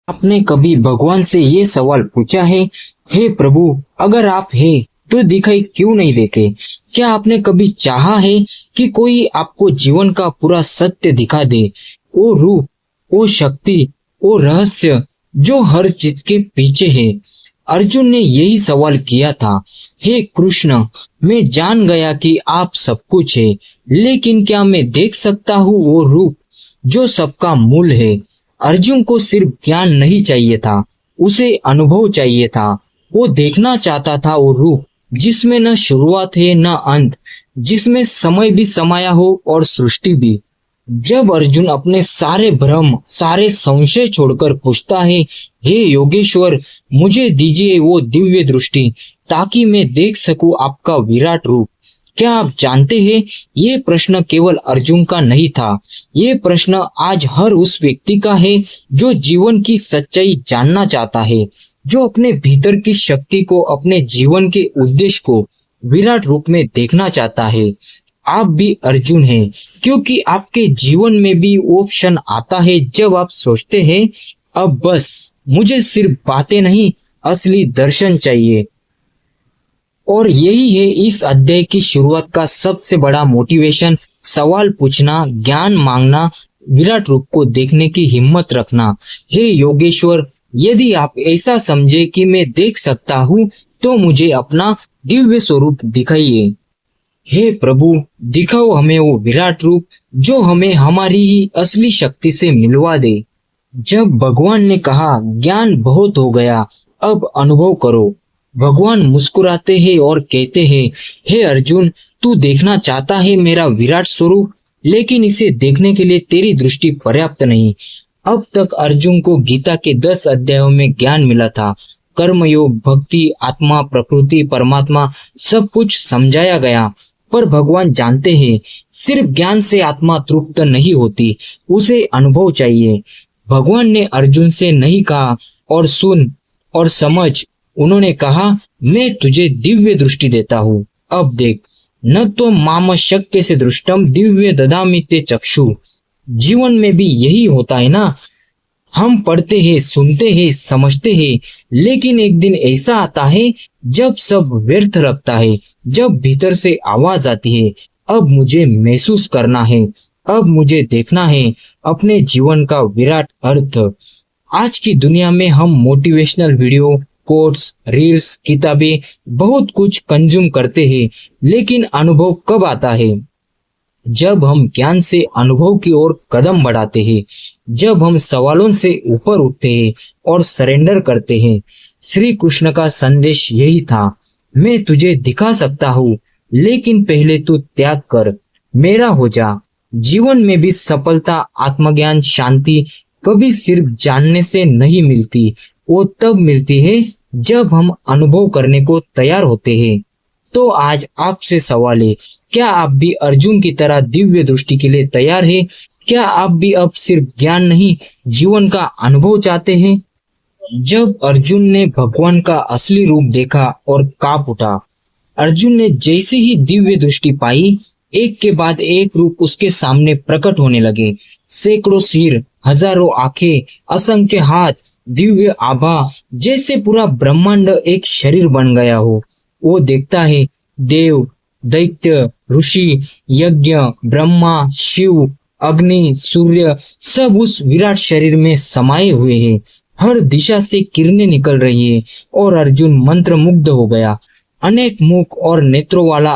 आपने कभी भगवान से ये सवाल पूछा है, हे प्रभु, अगर आप हैं तो दिखाई क्यों नहीं देते? क्या आपने कभी चाहा है कि कोई आपको जीवन का पूरा सत्य दिखा दे? वो रूप, वो शक्ति, वो रहस्य जो हर चीज के पीछे है। अर्जुन ने यही सवाल किया था। हे कृष्ण, मैं जान गया कि आप सब कुछ है, लेकिन क्या मैं देख सकता हूँ वो रूप जो सबका मूल है? अर्जुन को सिर्फ ज्ञान नहीं चाहिए था, उसे अनुभव चाहिए था। वो देखना चाहता था वो रूप जिसमें न शुरुआत है न अंत, जिसमें समय भी समाया हो और सृष्टि भी। जब अर्जुन अपने सारे भ्रम, सारे संशय छोड़कर पूछता है, हे योगेश्वर, मुझे दीजिए वो दिव्य दृष्टि ताकि मैं देख सकूं आपका विराट रूप। क्या आप जानते हैं, ये प्रश्न केवल अर्जुन का नहीं था, ये प्रश्न आज हर उस व्यक्ति का है जो जीवन की सच्चाई जानना चाहता है, जो अपने भीतर की शक्ति को, अपने जीवन के उद्देश्य को विराट रूप में देखना चाहता है। आप भी अर्जुन हैं, क्योंकि आपके जीवन में भी वो क्षण आता है जब आप सोचते हैं, अब बस मुझे सिर्फ बातें नहीं, असली दर्शन चाहिए। और यही है इस अध्याय की शुरुआत का सबसे बड़ा मोटिवेशन, सवाल पूछना, ज्ञान मांगना, विराट रूप को देखने की हिम्मत रखना। हे योगेश्वर, यदि आप ऐसा समझे कि मैं देख सकता हूँ तो मुझे अपना दिव्य स्वरूप दिखाइए। हे प्रभु, दिखाओ हमें वो विराट रूप जो हमें हमारी ही असली शक्ति से मिलवा दे। जब भगवान ने कहा, ज्ञान बहुत हो गया, अब अनुभव करो, भगवान मुस्कुराते हैं और कहते हैं, हे अर्जुन, तू देखना चाहता है मेरा विराट स्वरूप, लेकिन इसे देखने के लिए तेरी दृष्टि पर्याप्त नहीं। अब तक अर्जुन को गीता के 10 अध्यायों में ज्ञान मिला था। कर्मयोग, भक्ति, आत्मा, प्रकृति, परमात्मा, सब कुछ समझाया गया। पर भगवान जानते हैं, सिर्फ ज्ञान से आत्मा तृप्त नहीं होती, उसे अनुभव चाहिए। भगवान ने अर्जुन से नहीं कहा, और सुन और समझ। उन्होंने कहा, मैं तुझे दिव्य दृष्टि देता हूँ, अब देख। न तो माम शक्य से दृष्टम दिव्य ददामि ते चक्षु। जीवन में भी यही होता है ना, हम पढ़ते हैं, सुनते हैं, समझते हैं, लेकिन एक दिन ऐसा आता है जब सब व्यर्थ लगता है, जब भीतर से आवाज आती है, अब मुझे महसूस करना है, अब मुझे देखना है अपने जीवन का विराट अर्थ। आज की दुनिया में हम मोटिवेशनल वीडियो, कोट्स, रील्स, किताबें, बहुत कुछ कंज्यूम करते हैं, लेकिन अनुभव कब आता है? जब हम ज्ञान से अनुभव की ओर कदम बढ़ाते हैं, जब हम सवालों से ऊपर उठते हैं और सरेंडर करते हैं। श्री कृष्ण का संदेश यही था, मैं तुझे दिखा सकता हूँ, लेकिन पहले तू त्याग कर, मेरा हो जा। जीवन में भी सफलता, आत्मज्ञान, शांति कभी सिर्फ जानने से नहीं मिलती, वो तब मिलती है जब हम अनुभव करने को तैयार होते हैं। तो आज आपसे सवाल है, क्या आप भी अर्जुन की तरह दिव्य दृष्टि के लिए तैयार हैं? क्या आप भी अब सिर्फ ज्ञान नहीं, जीवन का अनुभव चाहते हैं? जब अर्जुन ने भगवान का असली रूप देखा और कांप उठा। अर्जुन ने जैसे ही दिव्य दृष्टि पाई, एक के बाद एक रूप उसके सामने प्रकट होने लगे। सैकड़ों सिर, हजारों आंखें, असंख्य हाथ, दिव्य आभा, जैसे पूरा ब्रह्मांड एक शरीर बन गया हो। वो देखता है, देव, दैत्य, ऋषि, यज्ञ, ब्रह्मा, शिव, अग्नि, सूर्य, सब उस विराट शरीर में समाये हुए हैं। हर दिशा से किरणें निकल रही है और अर्जुन मंत्रमुग्ध हो गया। अनेक मुख और नेत्रों वाला,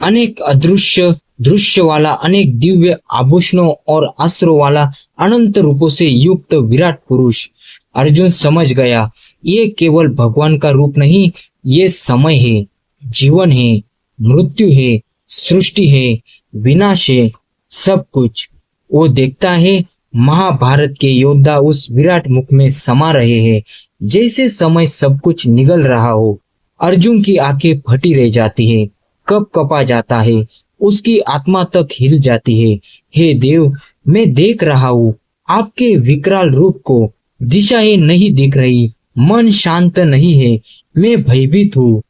अनेक अदृश्य दृश्य वाला, अनेक दिव्य आभूषणों और अस्त्रों वाला, अनंत रूपों से युक्त विराट पुरुष। अर्जुन समझ गया, ये केवल भगवान का रूप नहीं, ये समय है, जीवन है, मृत्यु है, सृष्टि है, विनाश है, सब कुछ। वो देखता है, महाभारत के योद्धा उस विराट मुख में समा रहे हैं, जैसे समय सब कुछ निगल रहा हो। अर्जुन की आंखें फटी रह जाती है, कप कपा जाता है, उसकी आत्मा तक हिल जाती है। हे देव, मैं देख रहा हूँ आपके विकराल रूप को, दिशाएं नहीं दिख रही, मन शांत नहीं है, मैं भयभीत हूँ।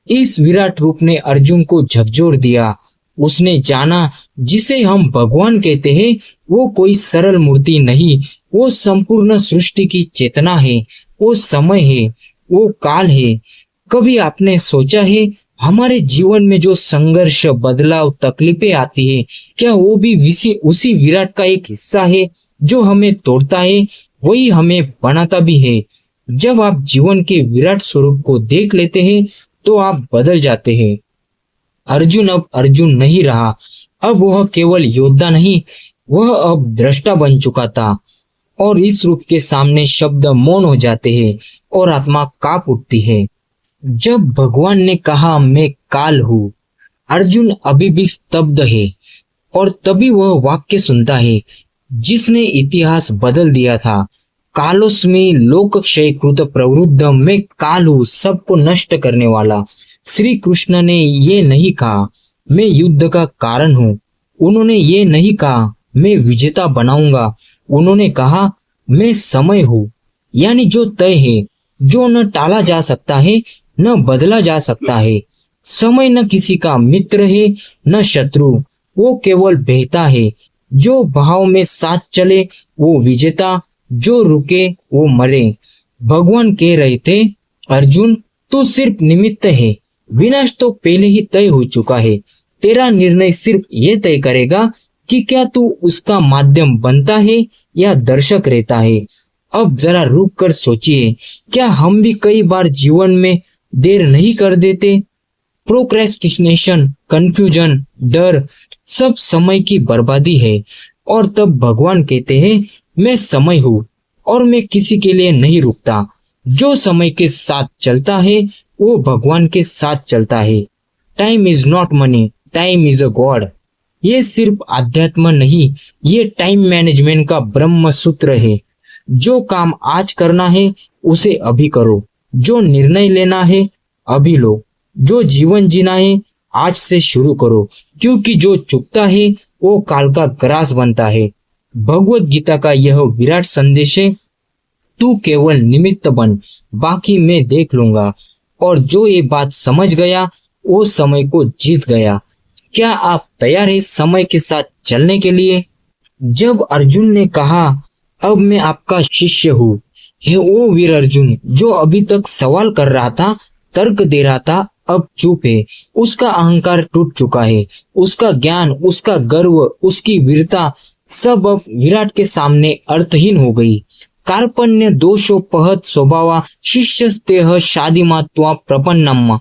इस विराट रूप ने अर्जुन को झकझोर दिया। उसने जाना जिसे हम भगवान कहते हैं वो कोई सरल मूर्ति नहीं, वो संपूर्ण सृष्टि की चेतना है, वो समय है, वो काल है। कभी आपने सोचा है हमारे जीवन में जो संघर्ष, बदलाव, तकलीफें आती है, क्या वो भी उसी विराट का एक हिस्सा है? जो हमें तोड़ता है वही हमें बनाता भी है। जब आप जीवन के विराट स्वरूप को देख लेते हैं तो आप बदल जाते हैं। अर्जुन अब अर्जुन नहीं रहा, अब वह केवल योद्धा नहीं, वह अब दृष्टा बन चुका था। और इस रूप के सामने शब्द मौन हो जाते हैं और आत्मा कांप उठती है। जब भगवान ने कहा मैं काल हूँ, अर्जुन अभी भी स्तब्ध है। और तभी वह वाक्य सुनता है जिसने इतिहास बदल दिया था। कालोस्मि लोक क्षयकृत प्रवृद्ध, मैं काल हूँ, सबको नष्ट करने वाला। श्री कृष्ण ने ये नहीं कहा मैं युद्ध का कारण हूँ, उन्होंने ये नहीं कहा मैं विजेता बनाऊंगा, उन्होंने कहा मैं समय हूँ, यानी जो तय है, जो न टाला जा सकता है न बदला जा सकता है। समय न किसी का मित्र है न शत्रु, वो केवल बहता है। जो बहाव में साथ चले वो विजेता, जो रुके वो मरे। भगवान कह रहे थे अर्जुन तू सिर्फ निमित्त है, विनाश तो पहले ही तय हो चुका है। तेरा निर्णय सिर्फ ये तय करेगा कि क्या तू उसका माध्यम बनता है या दर्शक रहता है। अब जरा रुक कर सोचिए, क्या हम भी कई बार जीवन में देर नहीं कर देते? प्रोक्रेस्टिनेशन, कंफ्यूजन, डर, सब समय की बर्बादी है। और तब भगवान कहते हैं मैं समय हूँ और मैं किसी के लिए नहीं रुकता। जो समय के साथ चलता है वो भगवान के साथ चलता है। Time is not money, time is a God. ये सिर्फ आध्यात्म नहीं, ये टाइम मैनेजमेंट का ब्रह्म सूत्र है। जो काम आज करना है उसे अभी करो, जो निर्णय लेना है अभी लो, जो जीवन जीना है आज से शुरू करो, क्योंकि जो चुकता है वो काल का ग्रास बनता है। भगवत गीता का यह विराट संदेश है, तू केवल निमित्त बन, बाकी मैं देख लूंगा। और जो ये बात समझ गया वो समय को जीत गया। क्या आप तैयार हैं समय के साथ चलने के लिए? जब अर्जुन ने कहा अब मैं आपका शिष्य हूँ, हे वो वीर अर्जुन जो अभी तक सवाल कर रहा था, तर्क दे रहा था, अब चुप है। उसका अहंकार टूट चुका है, उसका ज्ञान, उसका गर्व, उसकी वीरता सब अब विराट के सामने अर्थहीन हो गई। कार्पण्य दोषोपहत स्वभावा शिष्यस्तेह शादिमात्वा प्रपन्नम।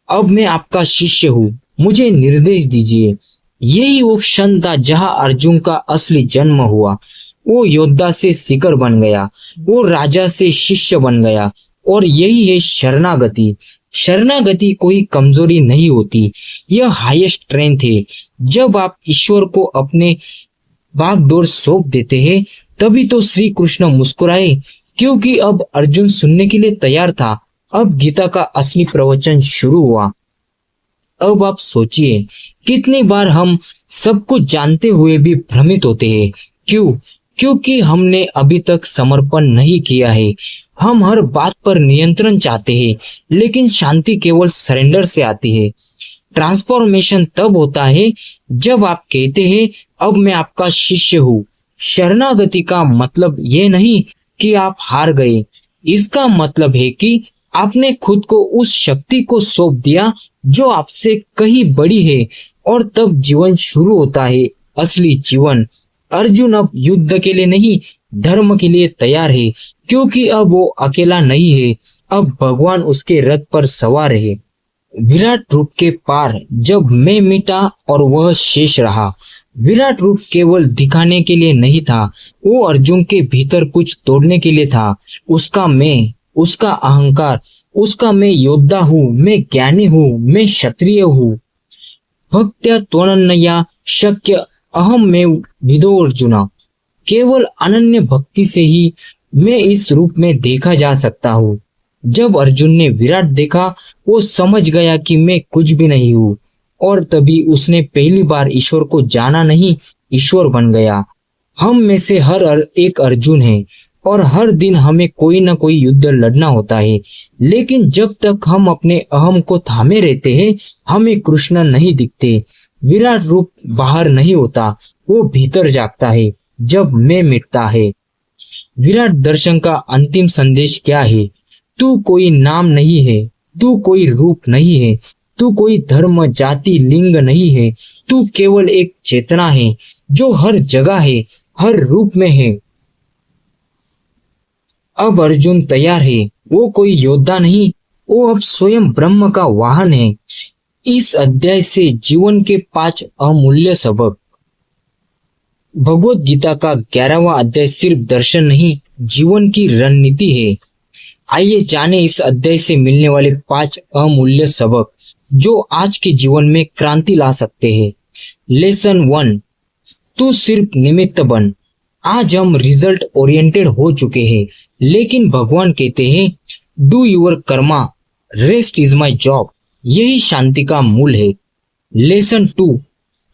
अब मैं आपका शिष्य हूँ, मुझे निर्देश दीजिए। यही वो क्षण था जहाँ अर्जुन का असली जन्म हुआ। वो योद्धा से सिकर बन गया, वो राजा से शिष्य बन गया। और यही है शरणागति। शरणागति कोई कमजोरी नहीं होती, यह हाईएस्ट स्ट्रेंथ है। जब आप ईश्वर को अपने बागडोर सौंप देते हैं तभी तो श्री कृष्ण मुस्कुराए, क्योंकि अब अर्जुन सुनने के लिए तैयार था। अब गीता का असली प्रवचन शुरू हुआ। अब आप सोचिए कितनी बार हम सब कुछ जानते हुए भी भ्रमित होते हैं। क्यों? क्योंकि हमने अभी तक समर्पण नहीं किया है। हम हर बात पर नियंत्रण चाहते हैं, लेकिन शांति केवल सरेंडर से आती है। ट्रांसफॉर्मेशन तब होता है जब आप कहते हैं अब मैं आपका शिष्य हूँ। शरणागति का मतलब ये नहीं कि आप हार गए, इसका मतलब है कि आपने खुद को उस शक्ति को सौंप दिया जो आपसे कहीं बड़ी है। और तब जीवन शुरू होता है, असली जीवन। अर्जुन अब युद्ध के लिए नहीं, धर्म के लिए तैयार है, क्योंकि अब वो अकेला नहीं है, अब भगवान उसके रथ पर सवार है। विराट रूप के पार जब मैं मिटा और वह शेष रहा। विराट रूप केवल दिखाने के लिए नहीं था, वो अर्जुन के भीतर कुछ तोड़ने के लिए था। उसका मैं, उसका अहंकार, उसका मैं योद्धा हूँ, मैं ज्ञानी हूँ, मैं क्षत्रिय हूँ। भक्त्या त्वनन्या शक्य अहम में विदो अर्जुना। केवल अनन्य भक्ति से ही मैं इस रूप में देखा जा सकता हूँ। जब अर्जुन ने विराट देखा वो समझ गया कि मैं कुछ भी नहीं हूँ। और तभी उसने पहली बार ईश्वर को जाना नहीं, ईश्वर बन गया। हम में से हर एक अर्जुन है और हर दिन हमें कोई ना कोई युद्ध लड़ना होता है। लेकिन जब तक हम अपने अहम को थामे रहते हैं हमें कृष्ण नहीं दिखते। विराट रूप बाहर नहीं होता, वो भीतर जागता है जब मैं मिटता है। विराट दर्शन का अंतिम संदेश क्या है? तू कोई नाम नहीं है, तू कोई रूप नहीं है, तू कोई धर्म जाति लिंग नहीं है, तू केवल एक चेतना है जो हर जगह है, हर रूप में है। अब अर्जुन तैयार है, वो कोई योद्धा नहीं, वो अब स्वयं ब्रह्म का वाहन है। इस अध्याय से जीवन के 5 अमूल्य सबक। भगवत गीता का 11वां अध्याय सिर्फ दर्शन नहीं, जीवन की रणनीति है। आइए जाने इस अध्याय से मिलने वाले 5 अमूल्य सबक जो आज के जीवन में क्रांति ला सकते हैं। लेसन 1, तू सिर्फ निमित्त बन। आज हम रिजल्ट ओरिएंटेड हो चुके हैं, लेकिन भगवान कहते हैं do your karma, rest is my job. यही शांति का मूल है। Lesson 2,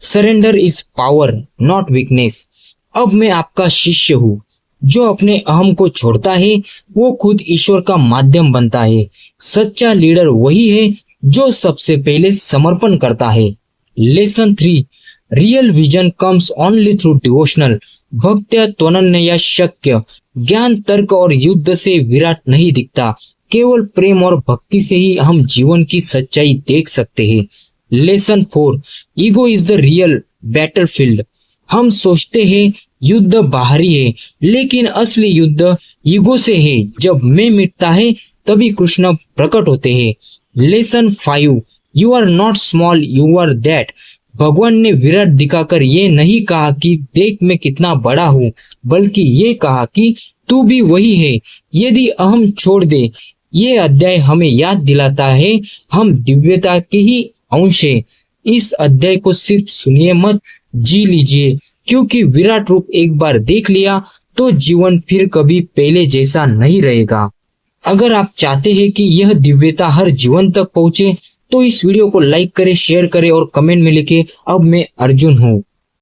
surrender is power not weakness. अब मैं आपका शिष्य हूँ। जो अपने अहम को छोड़ता है वो खुद ईश्वर का माध्यम बनता है। सच्चा लीडर वही है जो सबसे पहले समर्पण करता है। Lesson 3, real vision comes only through devotional, भक्त्या त्वनन्या शक्य। ज्ञान तर्क और युद्ध से विराट नहीं दिखता, केवल प्रेम और भक्ति से ही हम जीवन की सच्चाई देख सकते हैं। Lesson 4, ego is the real battlefield. हम सोचते हैं युद्ध बाहरी है, लेकिन असली युद्ध ईगो से है। जब मैं मिटता है तभी कृष्ण प्रकट होते हैं। Lesson 5, you are not small, you are that. भगवान ने विराट दिखाकर ये नहीं कहा कि देख मैं कितना बड़ा हूँ, बल्कि ये कहा कि तू भी वही है यदि अहम छोड़ दे। ये अध्याय हमें याद दिलाता है हम दिव्यता के ही अंश है। इस अध्याय को सिर्फ सुनिए मत, जी लीजिए, क्योंकि विराट रूप एक बार देख लिया तो जीवन फिर कभी पहले जैसा नहीं रहेगा। अगर आप चाहते हैं कि यह दिव्यता हर जीवन तक पहुंचे तो इस वीडियो को लाइक करें, शेयर करें और कमेंट में लिखें अब मैं अर्जुन हूँ।